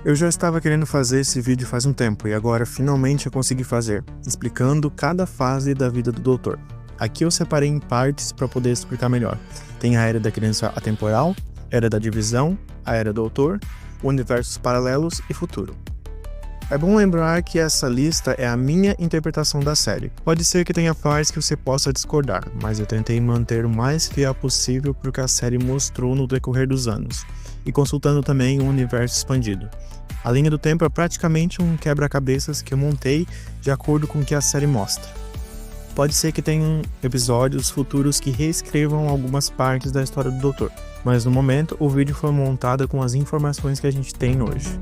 Eu já estava querendo fazer esse vídeo faz um tempo e agora finalmente eu consegui fazer, explicando cada fase da vida do doutor. Aqui eu separei em partes para poder explicar melhor. Tem a era da criança atemporal, era da divisão, a era do doutor, universos paralelos e futuro. É bom lembrar que essa lista é a minha interpretação da série. Pode ser que tenha partes que você possa discordar, mas eu tentei manter o mais fiel possível para o que a série mostrou no decorrer dos anos, e consultando também o universo expandido. A linha do tempo é praticamente um quebra-cabeças que eu montei de acordo com o que a série mostra. Pode ser que tenham episódios futuros que reescrevam algumas partes da história do Doutor, mas no momento o vídeo foi montado com as informações que a gente tem hoje.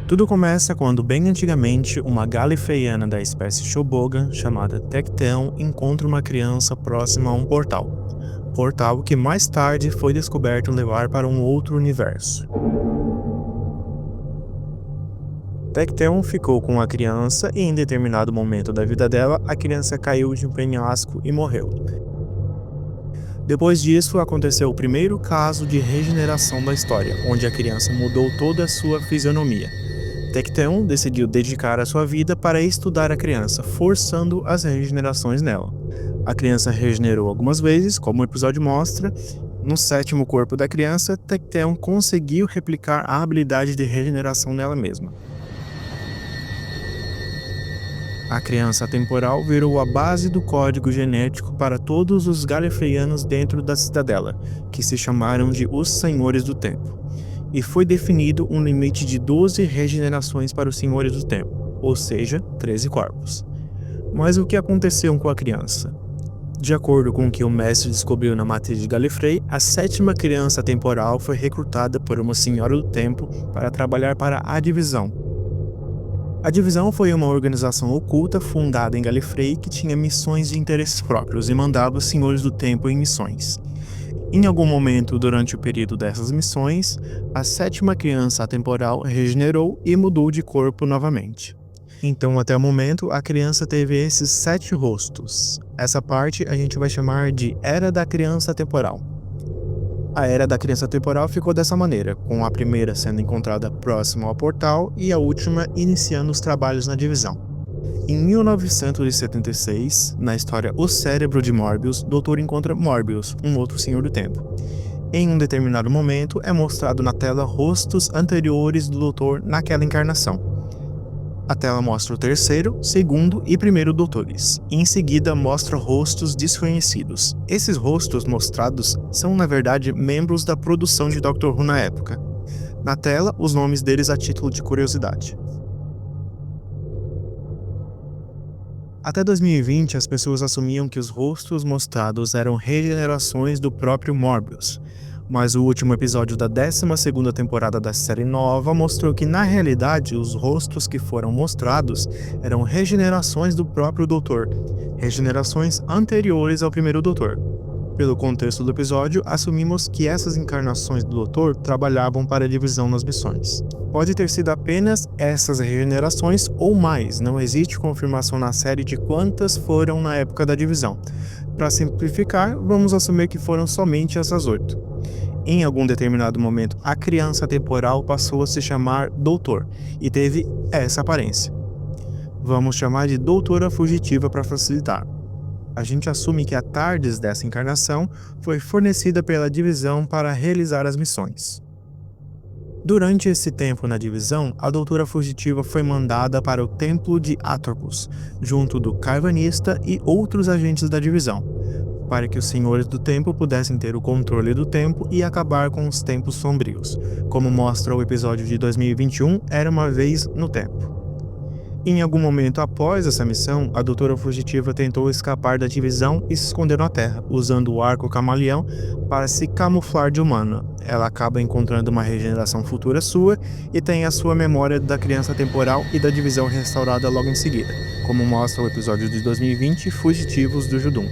Tudo começa quando, bem antigamente, uma galifreiana da espécie Shobogan, chamada Tecteun, encontra uma criança próxima a um portal. Portal que mais tarde foi descoberto levar para um outro universo. Tecteun ficou com a criança e, em determinado momento da vida dela, a criança caiu de um penhasco e morreu. Depois disso, aconteceu o primeiro caso de regeneração da história, onde a criança mudou toda a sua fisionomia. Tecteun decidiu dedicar a sua vida para estudar a criança, forçando as regenerações nela. A criança regenerou algumas vezes, como o episódio mostra. No sétimo corpo da criança, Tecteun conseguiu replicar a habilidade de regeneração nela mesma. A criança atemporal virou a base do código genético para todos os galifreianos dentro da cidadela, que se chamaram de os Senhores do Tempo. E foi definido um limite de 12 regenerações para os Senhores do Tempo, ou seja, 13 corpos. Mas o que aconteceu com a criança? De acordo com o que o mestre descobriu na matriz de Gallifrey, a sétima criança temporal foi recrutada por uma Senhora do Tempo para trabalhar para a Divisão. A Divisão foi uma organização oculta fundada em Gallifrey que tinha missões de interesses próprios e mandava os Senhores do Tempo em missões. Em algum momento durante o período dessas missões, a sétima criança atemporal regenerou e mudou de corpo novamente. Então, até o momento, a criança teve esses 7 rostos. Essa parte a gente vai chamar de Era da Criança Temporal. A Era da Criança Temporal ficou dessa maneira, com a primeira sendo encontrada próxima ao portal e a última iniciando os trabalhos na divisão. Em 1976, na história O Cérebro de Morbius, o Doutor encontra Morbius, um outro Senhor do Tempo. Em um determinado momento, é mostrado na tela rostos anteriores do Doutor naquela encarnação. A tela mostra o terceiro, segundo e primeiro Doutores. Em seguida, mostra rostos desconhecidos. Esses rostos mostrados são, na verdade, membros da produção de Doctor Who na época. Na tela, os nomes deles a título de curiosidade. Até 2020, as pessoas assumiam que os rostos mostrados eram regenerações do próprio Morbius, mas o último episódio da 12ª temporada da série nova mostrou que, na realidade, os rostos que foram mostrados eram regenerações do próprio Doutor, regenerações anteriores ao primeiro Doutor. Pelo contexto do episódio, assumimos que essas encarnações do Doutor trabalhavam para a divisão nas missões. Pode ter sido apenas essas regenerações ou mais, não existe confirmação na série de quantas foram na época da divisão. Para simplificar, vamos assumir que foram somente essas 8. Em algum determinado momento, a criança temporal passou a se chamar Doutor e teve essa aparência. Vamos chamar de Doutora Fugitiva para facilitar. A gente assume que a TARDIS dessa encarnação foi fornecida pela divisão para realizar as missões. Durante esse tempo na divisão, a Doutora Fugitiva foi mandada para o Templo de Atropos, junto do Carvanista e outros agentes da divisão, para que os Senhores do Tempo pudessem ter o controle do tempo e acabar com os tempos sombrios, como mostra o episódio de 2021, Era uma Vez no Tempo. Em algum momento após essa missão, a Doutora Fugitiva tentou escapar da divisão e se esconder na Terra, usando o arco camaleão para se camuflar de humana. Ela acaba encontrando uma regeneração futura sua e tem a sua memória da criança temporal e da divisão restaurada logo em seguida, como mostra o episódio de 2020, Fugitivos do Judum.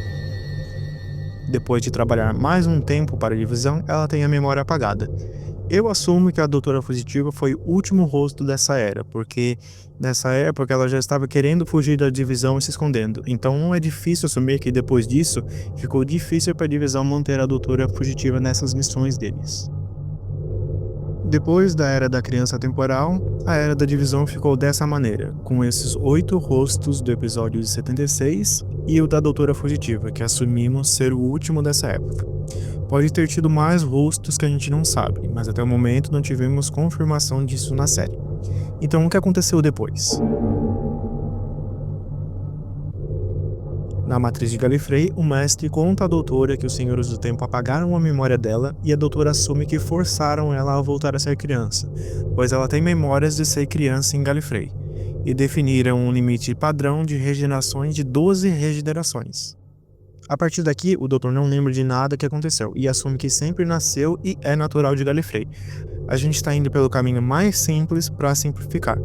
Depois de trabalhar mais um tempo para a divisão, ela tem a memória apagada. Eu assumo que a Doutora Fugitiva foi o último rosto dessa era, porque nessa época ela já estava querendo fugir da divisão e se escondendo. Então não é difícil assumir que depois disso ficou difícil para a divisão manter a Doutora Fugitiva nessas missões deles. Depois da Era da Criança Temporal, a Era da Divisão ficou dessa maneira, com esses 8 rostos do episódio de 76 e o da Doutora Fugitiva, que assumimos ser o último dessa época. Pode ter tido mais rostos que a gente não sabe, mas até o momento não tivemos confirmação disso na série. Então o que aconteceu depois? Na Matriz de Gallifrey, o mestre conta à doutora que os Senhores do Tempo apagaram a memória dela e a doutora assume que forçaram ela a voltar a ser criança, pois ela tem memórias de ser criança em Gallifrey, e definiram um limite padrão de regenerações de 12 regenerações. A partir daqui, o doutor não lembra de nada que aconteceu e assume que sempre nasceu e é natural de Gallifrey. A gente está indo pelo caminho mais simples para simplificar.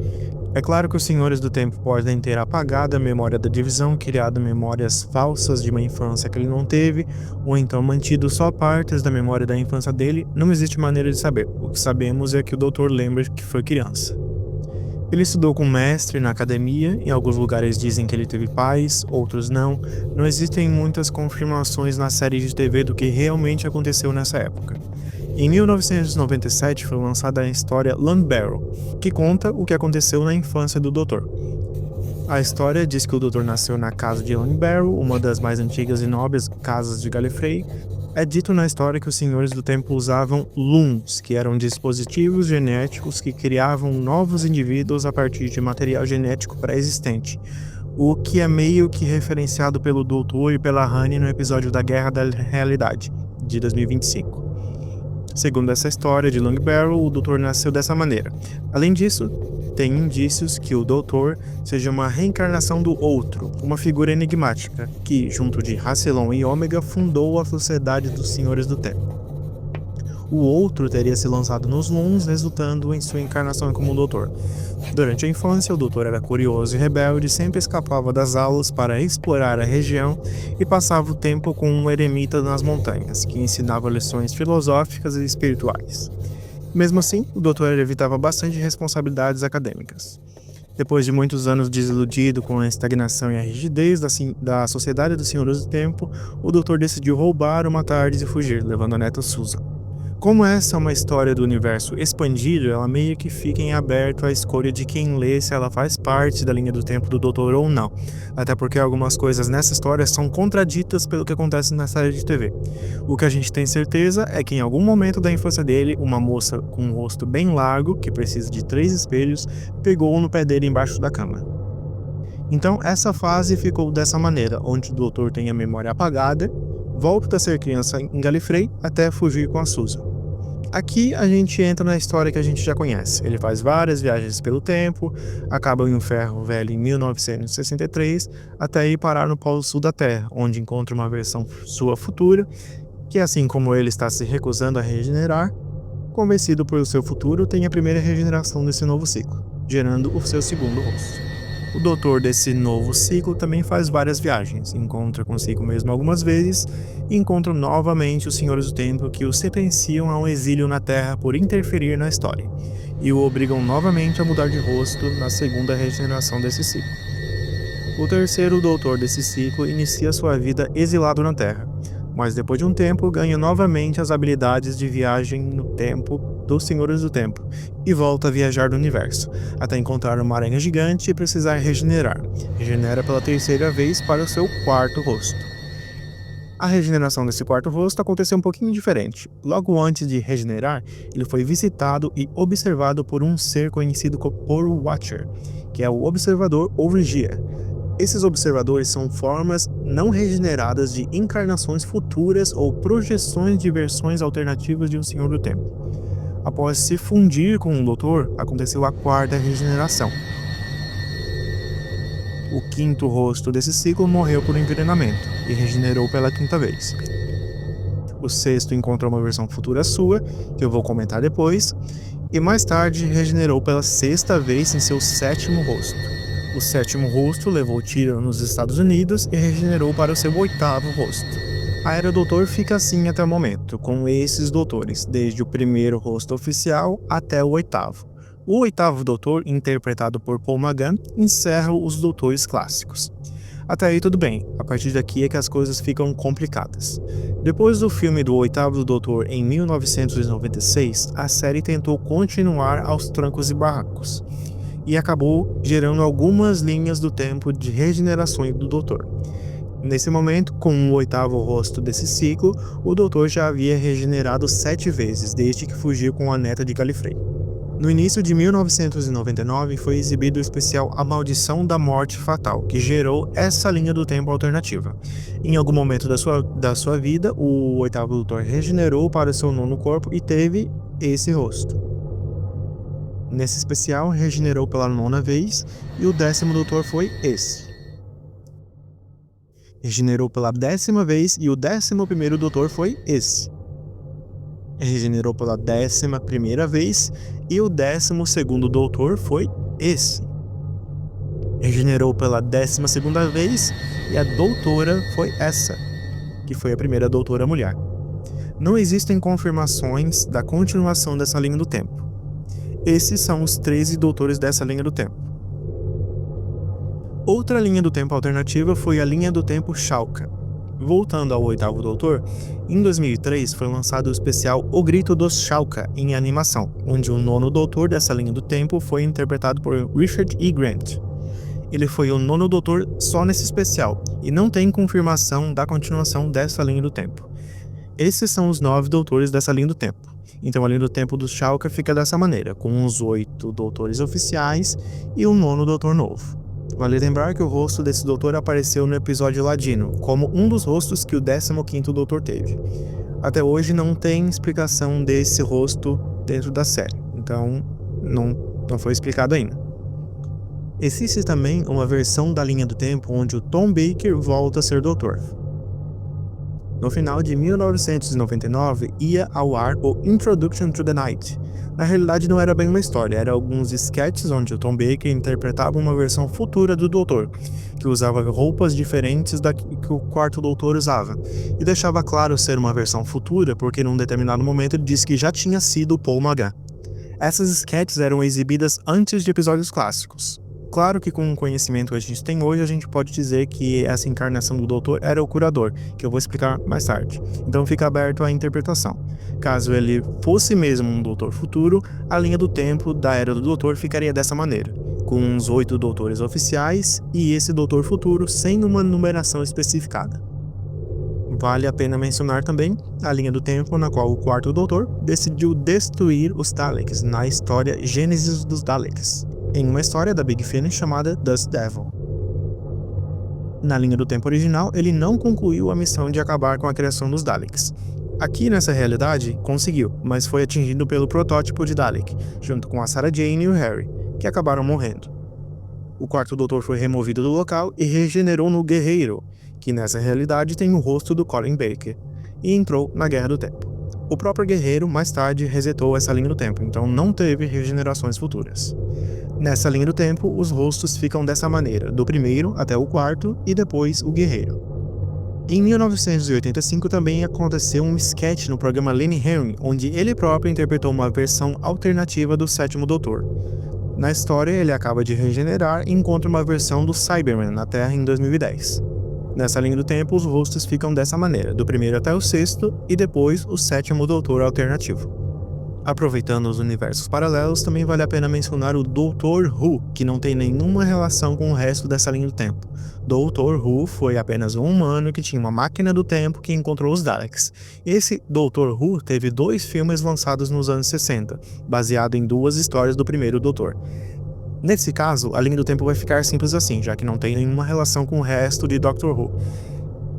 É claro que os Senhores do Tempo podem ter apagado a memória da divisão, criado memórias falsas de uma infância que ele não teve, ou então mantido só partes da memória da infância dele. Não existe maneira de saber. O que sabemos é que o doutor lembra que foi criança. Ele estudou com mestre na academia, em alguns lugares dizem que ele teve pais, outros não. Não existem muitas confirmações na série de TV do que realmente aconteceu nessa época. Em 1997 foi lançada a história Long Barrow, que conta o que aconteceu na infância do Doutor. A história diz que o Doutor nasceu na casa de Long Barrow, uma das mais antigas e nobres casas de Gallifrey. É dito na história que os Senhores do Tempo usavam Looms, que eram dispositivos genéticos que criavam novos indivíduos a partir de material genético pré-existente, o que é meio que referenciado pelo Doutor e pela Honey no episódio da Guerra da Realidade, de 2025. Segundo essa história de Long Barrow, o Doutor nasceu dessa maneira. Além disso, tem indícios que o Doutor seja uma reencarnação do Outro, uma figura enigmática, que, junto de Rassilon e Ômega, fundou a Sociedade dos Senhores do Tempo. O Outro teria se lançado nos Looms, resultando em sua encarnação como Doutor. Durante a infância, o Doutor era curioso e rebelde, sempre escapava das aulas para explorar a região e passava o tempo com um eremita nas montanhas, que ensinava lições filosóficas e espirituais. Mesmo assim, o Doutor evitava bastante responsabilidades acadêmicas. Depois de muitos anos desiludido com a estagnação e a rigidez da Sociedade dos Senhores do Tempo, o Doutor decidiu roubar uma tarde e fugir, levando a neta Susan. Como essa é uma história do universo expandido, ela meio que fica em aberto à escolha de quem lê se ela faz parte da linha do tempo do Doutor ou não, até porque algumas coisas nessa história são contraditas pelo que acontece na série de TV. O que a gente tem certeza é que em algum momento da infância dele, uma moça com um rosto bem largo, que precisa de 3 espelhos, pegou no pé dele embaixo da cama. Então essa fase ficou dessa maneira, onde o Doutor tem a memória apagada, volta a ser criança em Gallifrey até fugir com a Susan. Aqui a gente entra na história que a gente já conhece. Ele faz várias viagens pelo tempo, acaba em um ferro velho em 1963, até ir parar no Polo Sul da Terra, onde encontra uma versão sua futura, que assim como ele está se recusando a regenerar, convencido por seu futuro, tem a primeira regeneração desse novo ciclo, gerando o seu segundo rosto. O doutor desse novo ciclo também faz várias viagens, encontra consigo mesmo algumas vezes e encontra novamente os Senhores do Tempo que o sentenciam a um exílio na Terra por interferir na história, e o obrigam novamente a mudar de rosto na segunda regeneração desse ciclo. O terceiro doutor desse ciclo inicia sua vida exilado na Terra, mas depois de um tempo ganha novamente as habilidades de viagem no tempo dos Senhores do Tempo e volta a viajar no universo, até encontrar uma aranha gigante e precisar regenerar. Regenera pela terceira vez para o seu quarto rosto. A regeneração desse quarto rosto aconteceu um pouquinho diferente. Logo antes de regenerar, ele foi visitado e observado por um ser conhecido por Watcher, que é o Observador ou Vigia. Esses observadores são formas não regeneradas de encarnações futuras ou projeções de versões alternativas de um Senhor do Tempo. Após se fundir com o Doutor, aconteceu a quarta regeneração. O quinto rosto desse ciclo morreu por envenenamento e regenerou pela quinta vez. O sexto encontrou uma versão futura sua, que eu vou comentar depois, e mais tarde regenerou pela sexta vez em seu sétimo rosto. O sétimo rosto levou tiro nos Estados Unidos e regenerou para o seu oitavo rosto. A Era Doutor fica assim até o momento, com esses doutores, desde o primeiro rosto oficial até o oitavo. O oitavo doutor, interpretado por Paul McGann, encerra os doutores clássicos. Até aí tudo bem, a partir daqui é que as coisas ficam complicadas. Depois do filme do oitavo doutor em 1996, a série tentou continuar aos trancos e barrancos, e acabou gerando algumas linhas do tempo de regenerações do doutor. Nesse momento, com o oitavo rosto desse ciclo, o doutor já havia regenerado 7 vezes, desde que fugiu com a neta de Gallifrey. No início de 1999, foi exibido o especial A Maldição da Morte Fatal, que gerou essa linha do tempo alternativa. Em algum momento da sua vida, o oitavo doutor regenerou para seu nono corpo e teve esse rosto. Nesse especial, regenerou pela 9ª vez, e o 10º doutor foi esse. Regenerou pela 10ª vez e o 11º doutor foi esse. Regenerou pela 11ª vez e o 12º doutor foi esse. Regenerou pela 12ª vez e a doutora foi essa, que foi a primeira doutora mulher. Não existem confirmações da continuação dessa linha do tempo. Esses são os 13 doutores dessa linha do tempo. Outra linha do tempo alternativa foi a linha do tempo Shalka. Voltando ao oitavo doutor, em 2003 foi lançado o especial O Grito dos Shalka em animação, onde o nono doutor dessa linha do tempo foi interpretado por Richard E. Grant. Ele foi o nono doutor só nesse especial, e não tem confirmação da continuação dessa linha do tempo. Esses são os 9 doutores dessa linha do tempo. Então a linha do tempo do Shalka fica dessa maneira, com os 8 doutores oficiais e o nono doutor novo. Vale lembrar que o rosto desse doutor apareceu no episódio Ladino, como um dos rostos que o 15º doutor teve. Até hoje não tem explicação desse rosto dentro da série, então não foi explicado ainda. Existe também uma versão da linha do tempo onde o Tom Baker volta a ser doutor. No final de 1999, ia ao ar o Introduction to the Night. Na realidade não era bem uma história, eram alguns sketches onde o Tom Baker interpretava uma versão futura do Doutor, que usava roupas diferentes da que o quarto Doutor usava, e deixava claro ser uma versão futura porque num determinado momento ele disse que já tinha sido o Paul McGann. Essas sketches eram exibidas antes de episódios clássicos. Claro que com o conhecimento que a gente tem hoje, a gente pode dizer que essa encarnação do doutor era o curador, que eu vou explicar mais tarde. Então fica aberto à interpretação. Caso ele fosse mesmo um doutor futuro, a linha do tempo da Era do Doutor ficaria dessa maneira, com os 8 doutores oficiais e esse doutor futuro sem uma numeração especificada. Vale a pena mencionar também a linha do tempo na qual o quarto doutor decidiu destruir os Daleks na história Gênesis dos Daleks, em uma história da Big Finish chamada Dust Devil. Na linha do tempo original, ele não concluiu a missão de acabar com a criação dos Daleks. Aqui nessa realidade, conseguiu, mas foi atingido pelo protótipo de Dalek, junto com a Sarah Jane e o Harry, que acabaram morrendo. O quarto doutor foi removido do local e regenerou no Guerreiro, que nessa realidade tem o rosto do Colin Baker, e entrou na Guerra do Tempo. O próprio Guerreiro mais tarde resetou essa linha do tempo, então não teve regenerações futuras. Nessa linha do tempo, os rostos ficam dessa maneira, do primeiro até o quarto e depois o Guerreiro. Em 1985 também aconteceu um sketch no programa Lenny Henry, onde ele próprio interpretou uma versão alternativa do sétimo doutor. Na história, ele acaba de regenerar e encontra uma versão do Cyberman na Terra em 2010. Nessa linha do tempo, os rostos ficam dessa maneira, do primeiro até o sexto e depois o sétimo doutor alternativo. Aproveitando os universos paralelos, também vale a pena mencionar o Doutor Who, que não tem nenhuma relação com o resto dessa linha do tempo. Doutor Who foi apenas um humano que tinha uma máquina do tempo que encontrou os Daleks. Esse Doutor Who teve 2 filmes lançados nos anos 60, baseado em 2 histórias do primeiro Doutor. Nesse caso, a linha do tempo vai ficar simples assim, já que não tem nenhuma relação com o resto de Doctor Who.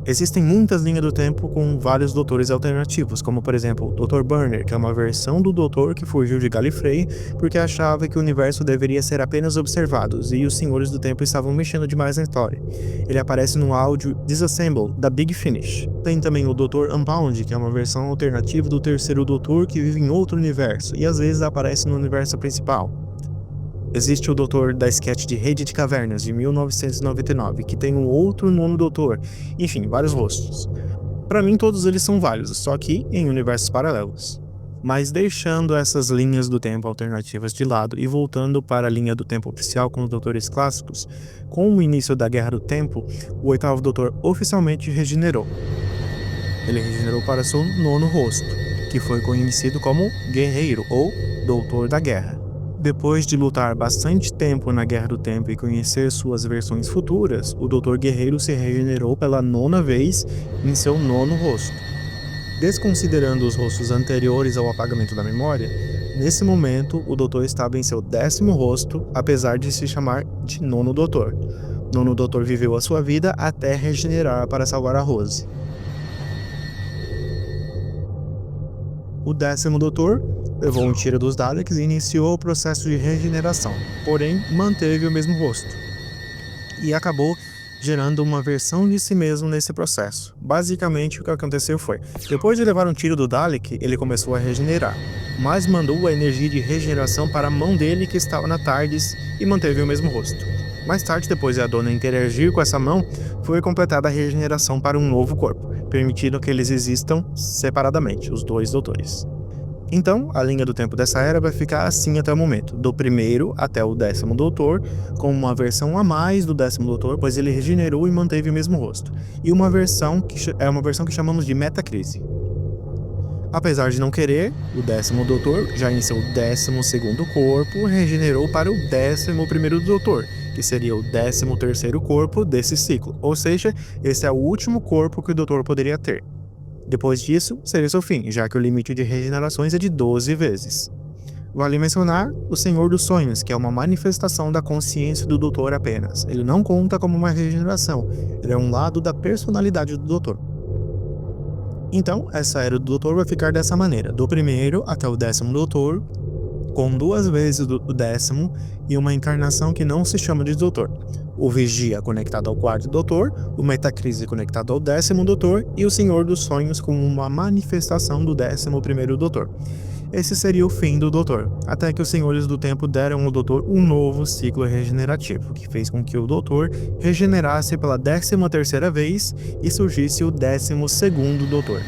Existem muitas linhas do tempo com vários doutores alternativos, como por exemplo o Dr. Burner, que é uma versão do doutor que fugiu de Gallifrey porque achava que o universo deveria ser apenas observado e os senhores do tempo estavam mexendo demais na história. Ele aparece no áudio Disassemble, da Big Finish. Tem também o Dr. Unbound, que é uma versão alternativa do terceiro doutor que vive em outro universo e às vezes aparece no universo principal. Existe o doutor da sketch de Rede de Cavernas, de 1999, que tem um outro nono doutor, enfim, vários rostos. Para mim, todos eles são válidos, só que em universos paralelos. Mas deixando essas linhas do tempo alternativas de lado e voltando para a linha do tempo oficial com os Doutores clássicos, com o início da Guerra do Tempo, o oitavo Doutor oficialmente regenerou. Ele regenerou para seu nono rosto, que foi conhecido como Guerreiro ou Doutor da Guerra. Depois de lutar bastante tempo na Guerra do Tempo e conhecer suas versões futuras, o Doutor Guerreiro se regenerou pela nona vez em seu nono rosto. Desconsiderando os rostos anteriores ao apagamento da memória, nesse momento o Doutor estava em seu 10º rosto, apesar de se chamar de Nono Doutor. Nono Doutor viveu a sua vida até regenerar para salvar a Rose. O 10º Doutor levou um tiro dos Daleks e iniciou o processo de regeneração, porém manteve o mesmo rosto. E acabou gerando uma versão de si mesmo nesse processo. Basicamente, o que aconteceu foi, depois de levar um tiro do Dalek, ele começou a regenerar, mas mandou a energia de regeneração para a mão dele que estava na TARDIS e manteve o mesmo rosto. Mais tarde, depois de a dona interagir com essa mão, foi completada a regeneração para um novo corpo, permitindo que eles existam separadamente, os dois doutores. Então, a linha do tempo dessa era vai ficar assim até o momento, do primeiro até o 10º Doutor, com uma versão a mais do 10º Doutor, pois ele regenerou e manteve o mesmo rosto, e uma versão que chamamos de Metacrise. Apesar de não querer, o 10º Doutor, já em seu 12º corpo, regenerou para o 11º Doutor, que seria o 13º corpo desse ciclo, ou seja, esse é o último corpo que o Doutor poderia ter. Depois disso, seria seu fim, já que o limite de regenerações é de 12 vezes. Vale mencionar o Senhor dos Sonhos, que é uma manifestação da consciência do Doutor apenas. Ele não conta como uma regeneração, ele é um lado da personalidade do Doutor. Então, essa era do Doutor vai ficar dessa maneira, do primeiro até o 10º Doutor, com 2 vezes do 10º e uma encarnação que não se chama de Doutor. O Vigia conectado ao 4º Doutor, o Metacrise conectado ao 10º Doutor e o Senhor dos Sonhos como uma manifestação do 11º Doutor. Esse seria o fim do Doutor, até que os Senhores do Tempo deram ao Doutor um novo ciclo regenerativo, que fez com que o Doutor regenerasse pela 13ª vez e surgisse o 12º Doutor.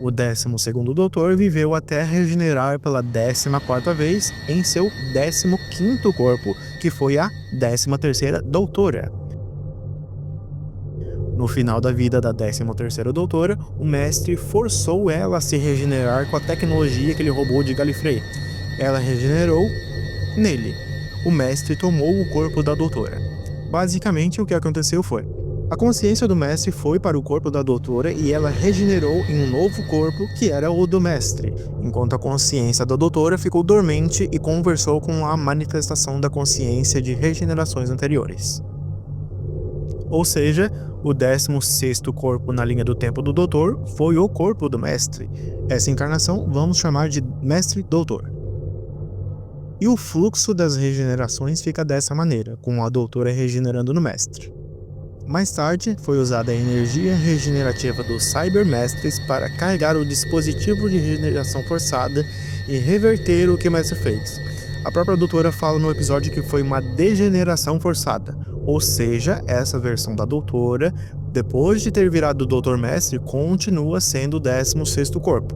O 12º Doutor viveu até regenerar pela 14ª vez em seu 15º corpo, que foi a 13ª Doutora. No final da vida da 13ª Doutora, o Mestre forçou ela a se regenerar com a tecnologia que ele roubou de Gallifrey. Ela regenerou nele. O Mestre tomou o corpo da Doutora. Basicamente, o que aconteceu foi: a consciência do Mestre foi para o corpo da Doutora e ela regenerou em um novo corpo que era o do Mestre, enquanto a consciência da Doutora ficou dormente e conversou com a manifestação da consciência de regenerações anteriores. Ou seja, o 16º corpo na linha do tempo do Doutor foi o corpo do Mestre. Essa encarnação vamos chamar de Mestre Doutor. E o fluxo das regenerações fica dessa maneira, com a Doutora regenerando no Mestre. Mais tarde, foi usada a energia regenerativa dos Cybermestres para carregar o dispositivo de regeneração forçada e reverter o que o Mestre fez. A própria Doutora fala no episódio que foi uma degeneração forçada, ou seja, essa versão da Doutora, depois de ter virado o Doutor Mestre, continua sendo o 16º corpo.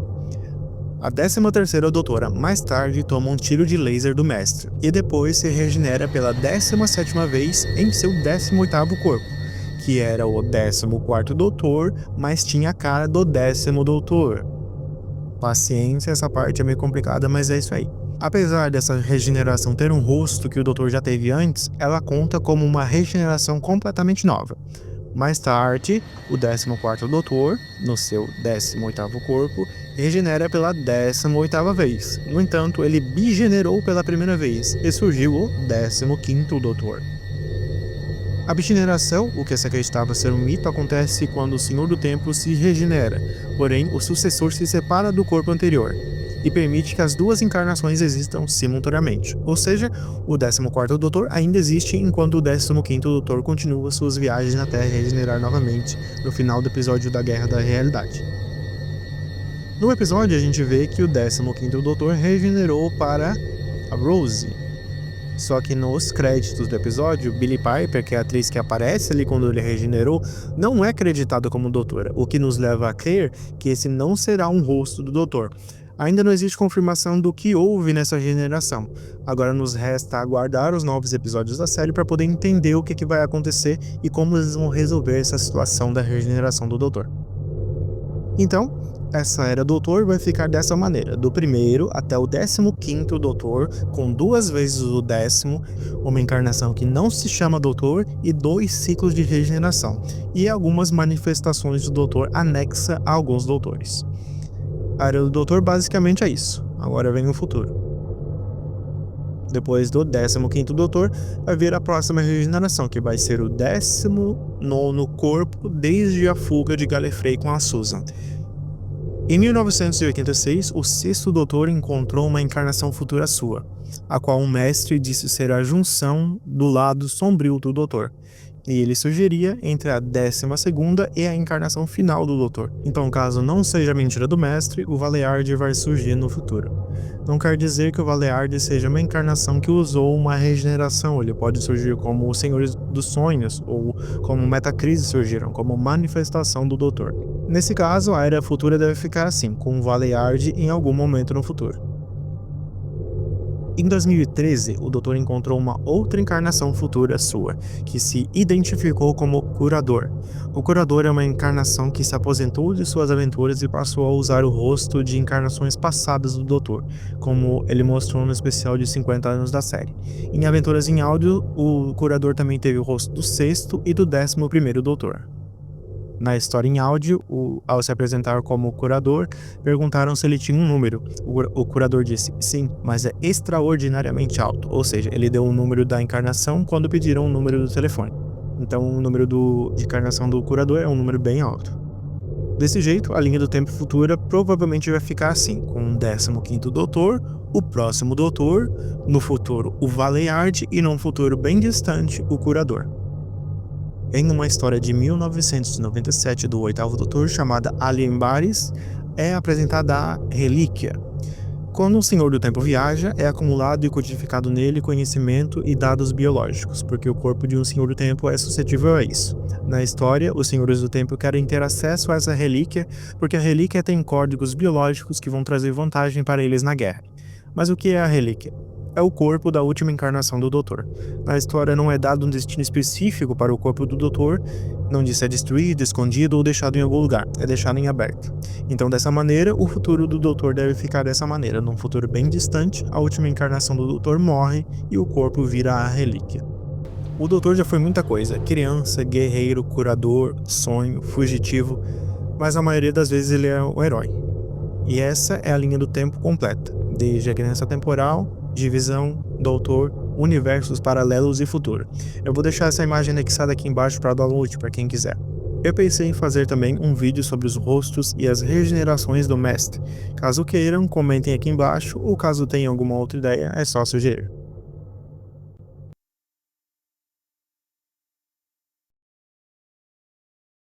A 13ª Doutora, mais tarde, toma um tiro de laser do Mestre, e depois se regenera pela 17ª vez em seu 18º corpo, que era o 14º Doutor, mas tinha a cara do 10º Doutor. Paciência, essa parte é meio complicada, mas é isso aí. Apesar dessa regeneração ter um rosto que o Doutor já teve antes, ela conta como uma regeneração completamente nova. Mais tarde, o 14º Doutor, no seu 18º corpo, regenera pela 18ª vez. No entanto, ele bigenerou pela primeira vez e surgiu o 15º Doutor. A bigeneração, o que se acreditava ser um mito, acontece quando o Senhor do Tempo se regenera, porém o sucessor se separa do corpo anterior e permite que as duas encarnações existam simultaneamente. Ou seja, o 14º Doutor ainda existe enquanto o 15º Doutor continua suas viagens na Terra e regenerar novamente no final do episódio da Guerra da Realidade. No episódio a gente vê que o 15º Doutor regenerou para a Rose. Só que nos créditos do episódio, Billie Piper, que é a atriz que aparece ali quando ele regenerou, não é creditada como doutora, o que nos leva a crer que esse não será um rosto do doutor. Ainda não existe confirmação do que houve nessa regeneração. Agora nos resta aguardar os novos episódios da série para poder entender o que vai acontecer e como eles vão resolver essa situação da regeneração do doutor. Então, essa era doutor vai ficar dessa maneira, do primeiro até o 15º doutor, com 2 vezes o 10º, uma encarnação que não se chama doutor e 2 ciclos de regeneração, e algumas manifestações do doutor anexa a alguns doutores. A era do doutor basicamente é isso, agora vem o futuro. Depois do 15º doutor, vai vir a próxima regeneração, que vai ser o 19º corpo desde a fuga de Gallifrey com a Susan. Em 1986, o 6º doutor encontrou uma encarnação futura sua, a qual um mestre disse ser a junção do lado sombrio do doutor, e ele sugeria entre a 12ª e a encarnação final do doutor. Então, caso não seja mentira do mestre, o Valeyard vai surgir no futuro. Não quer dizer que o Valeyard seja uma encarnação que usou uma regeneração, ele pode surgir como os Senhores dos Sonhos, ou como Metacrise surgiram, como manifestação do doutor. Nesse caso, a era futura deve ficar assim, com o Valeyard em algum momento no futuro. Em 2013, o Doutor encontrou uma outra encarnação futura sua, que se identificou como Curador. O Curador é uma encarnação que se aposentou de suas aventuras e passou a usar o rosto de encarnações passadas do Doutor, como ele mostrou no especial de 50 anos da série. Em Aventuras em Áudio, o Curador também teve o rosto do 6º e do 11º Doutor. Na história em áudio, ao se apresentar como curador, perguntaram se ele tinha um número. O curador disse, sim, mas é extraordinariamente alto, ou seja, ele deu um número da encarnação quando pediram o número do telefone. Então o número de encarnação do curador é um número bem alto. Desse jeito, a linha do tempo futura provavelmente vai ficar assim, com o 15º doutor, o próximo doutor, no futuro o Valeyard e num futuro bem distante o curador. Em uma história de 1997 do 8º Doutor, chamada Alien Bodies, é apresentada a Relíquia. Quando o Senhor do Tempo viaja, é acumulado e codificado nele conhecimento e dados biológicos, porque o corpo de um Senhor do Tempo é suscetível a isso. Na história, os Senhores do Tempo querem ter acesso a essa relíquia, porque a relíquia tem códigos biológicos que vão trazer vantagem para eles na guerra. Mas o que é a relíquia? É o corpo da última encarnação do Doutor. Na história não é dado um destino específico para o corpo do Doutor, não diz se é destruído, escondido ou deixado em algum lugar, é deixado em aberto. Então dessa maneira, o futuro do Doutor deve ficar dessa maneira, num futuro bem distante, a última encarnação do Doutor morre e o corpo vira a relíquia. O Doutor já foi muita coisa, criança, guerreiro, curador, sonho, fugitivo, mas a maioria das vezes ele é o herói. E essa é a linha do tempo completa, desde a criança temporal, divisão, doutor, universos paralelos e futuro. Eu vou deixar essa imagem anexada aqui embaixo para download para quem quiser. Eu pensei em fazer também um vídeo sobre os rostos e as regenerações do mestre. Caso queiram, comentem aqui embaixo ou caso tenham alguma outra ideia, é só sugerir.